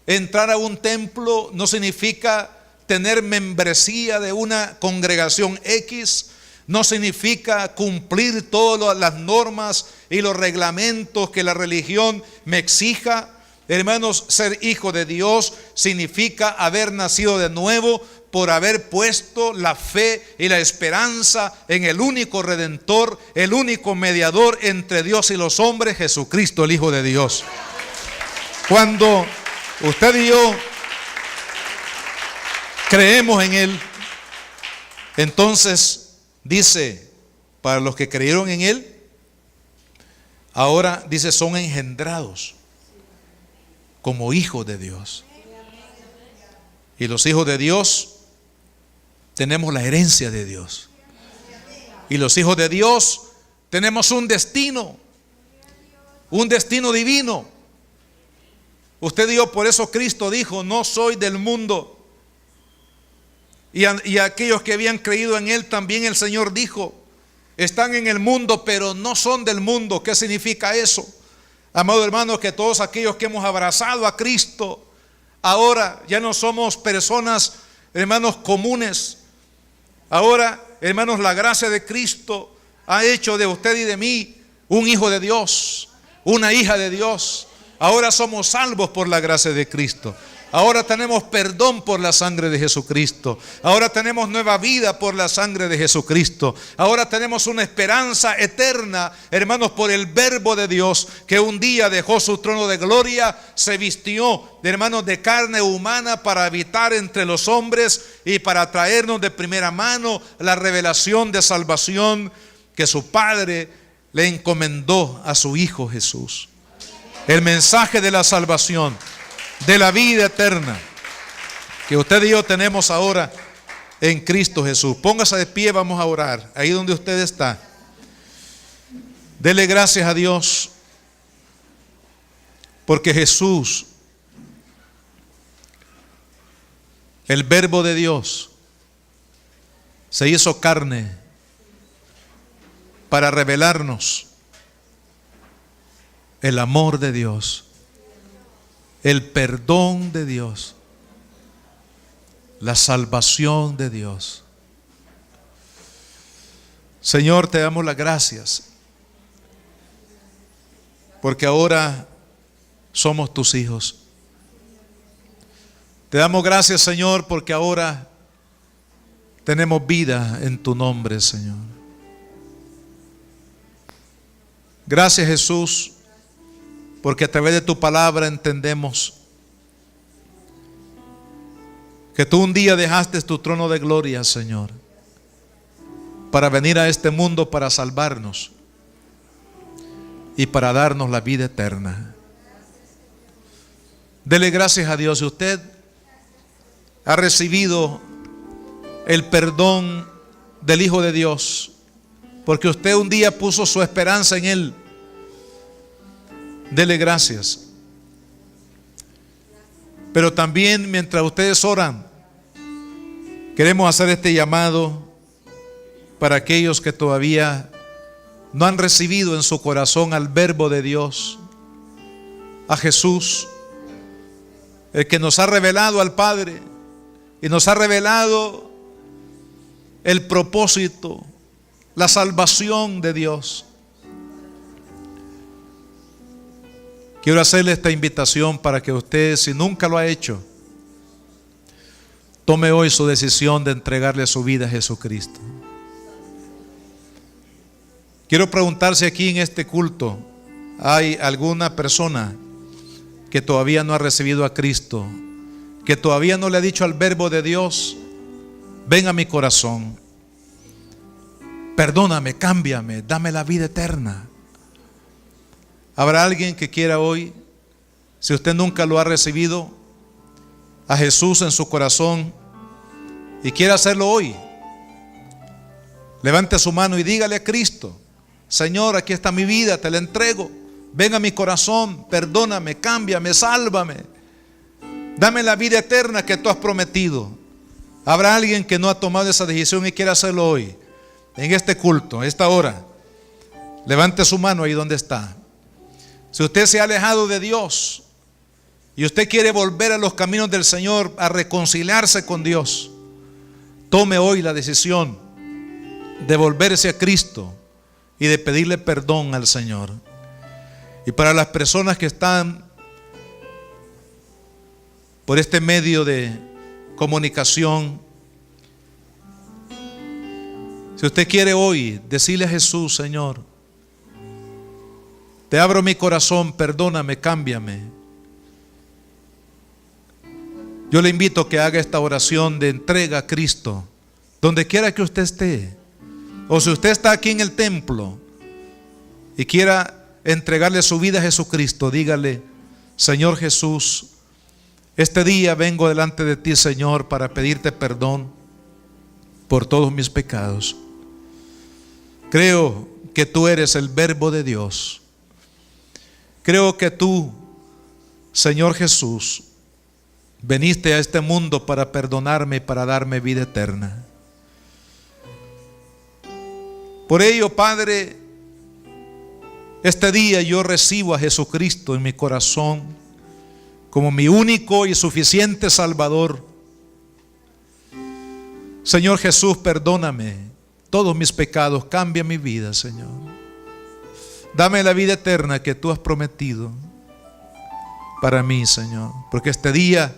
entrar a un templo, no significa tener membresía de una congregación X, no significa cumplir todas las normas y los reglamentos que la religión me exija. Hermanos, ser hijo de Dios significa haber nacido de nuevo por haber puesto la fe y la esperanza en el único Redentor, el único mediador entre Dios y los hombres, Jesucristo, el Hijo de Dios. Cuando usted y yo creemos en Él, entonces dice, para los que creyeron en Él, ahora dice, son engendrados como hijos de Dios. Y los hijos de Dios tenemos la herencia de Dios. Y los hijos de Dios tenemos un destino divino. Usted dijo, por eso Cristo dijo, no soy del mundo. Y aquellos que habían creído en Él, también el Señor dijo, están en el mundo, pero no son del mundo. ¿Qué significa eso? Amado hermano, que todos aquellos que hemos abrazado a Cristo, ahora ya no somos personas, hermanos, comunes. Ahora, hermanos, la gracia de Cristo ha hecho de usted y de mí un hijo de Dios, una hija de Dios. Ahora somos salvos por la gracia de Cristo. Ahora tenemos perdón por la sangre de Jesucristo. Ahora tenemos nueva vida por la sangre de Jesucristo. Ahora tenemos una esperanza eterna, hermanos, por el verbo de Dios, que un día dejó su trono de gloria, se vistió, hermanos, de carne humana para habitar entre los hombres y para traernos de primera mano la revelación de salvación que su Padre le encomendó a su Hijo Jesús. El mensaje de la salvación, de la vida eterna, que usted y yo tenemos ahora en Cristo Jesús. Póngase de pie, vamos a orar, ahí donde usted está. Dele gracias a Dios, porque Jesús, el verbo de Dios, se hizo carne para revelarnos el amor de Dios, el perdón de Dios, la salvación de Dios. Señor, te damos las gracias, porque ahora somos tus hijos. Te damos gracias, Señor, porque ahora tenemos vida en tu nombre, Señor. Gracias, Jesús, porque a través de tu palabra entendemos que tú un día dejaste tu trono de gloria, Señor, para venir a este mundo para salvarnos y para darnos la vida eterna. Dele gracias a Dios. Si usted ha recibido el perdón del Hijo de Dios, porque usted un día puso su esperanza en Él, dele gracias. Pero también, mientras ustedes oran, queremos hacer este llamado para aquellos que todavía no han recibido en su corazón al Verbo de Dios, a Jesús, el que nos ha revelado al Padre y nos ha revelado el propósito, la salvación de Dios. Quiero hacerle esta invitación para que usted, si nunca lo ha hecho, tome hoy su decisión de entregarle su vida a Jesucristo. Quiero preguntar si aquí en este culto hay alguna persona que todavía no ha recibido a Cristo, que todavía no le ha dicho al Verbo de Dios: ven a mi corazón, perdóname, cámbiame, dame la vida eterna. ¿Habrá alguien que quiera hoy, si usted nunca lo ha recibido, a Jesús en su corazón y quiere hacerlo hoy? Levante su mano y dígale a Cristo: Señor, aquí está mi vida, te la entrego. Ven a mi corazón, perdóname, cámbiame, sálvame. Dame la vida eterna que tú has prometido. ¿Habrá alguien que no ha tomado esa decisión y quiere hacerlo hoy, en este culto, a esta hora? Levante su mano ahí donde está. Si usted se ha alejado de Dios y usted quiere volver a los caminos del Señor, a reconciliarse con Dios, tome hoy la decisión de volverse a Cristo y de pedirle perdón al Señor. Y para las personas que están por este medio de comunicación, si usted quiere hoy decirle a Jesús: Señor, te abro mi corazón, perdóname, cámbiame, yo le invito a que haga esta oración de entrega a Cristo, donde quiera que usted esté. O si usted está aquí en el templo y quiera entregarle su vida a Jesucristo, dígale: Señor Jesús, este día vengo delante de ti, Señor, para pedirte perdón por todos mis pecados. Creo que tú eres el Verbo de Dios. Creo que tú, Señor Jesús, veniste a este mundo para perdonarme y para darme vida eterna. Por ello, Padre, este día yo recibo a Jesucristo en mi corazón como mi único y suficiente Salvador. Señor Jesús, perdóname todos mis pecados, cambia mi vida, Señor. Dame la vida eterna que tú has prometido para mí, Señor, porque este día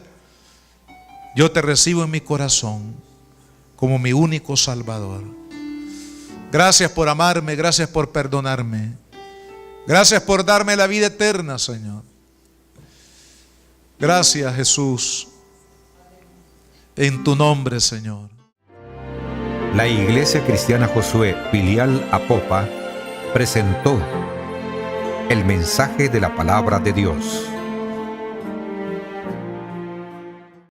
yo te recibo en mi corazón como mi único Salvador. Gracias por amarme, gracias por perdonarme, gracias por darme la vida eterna, Señor. Gracias, Jesús, en tu nombre, Señor. La Iglesia Cristiana Josué, filial Apopa, presentó el mensaje de la palabra de Dios.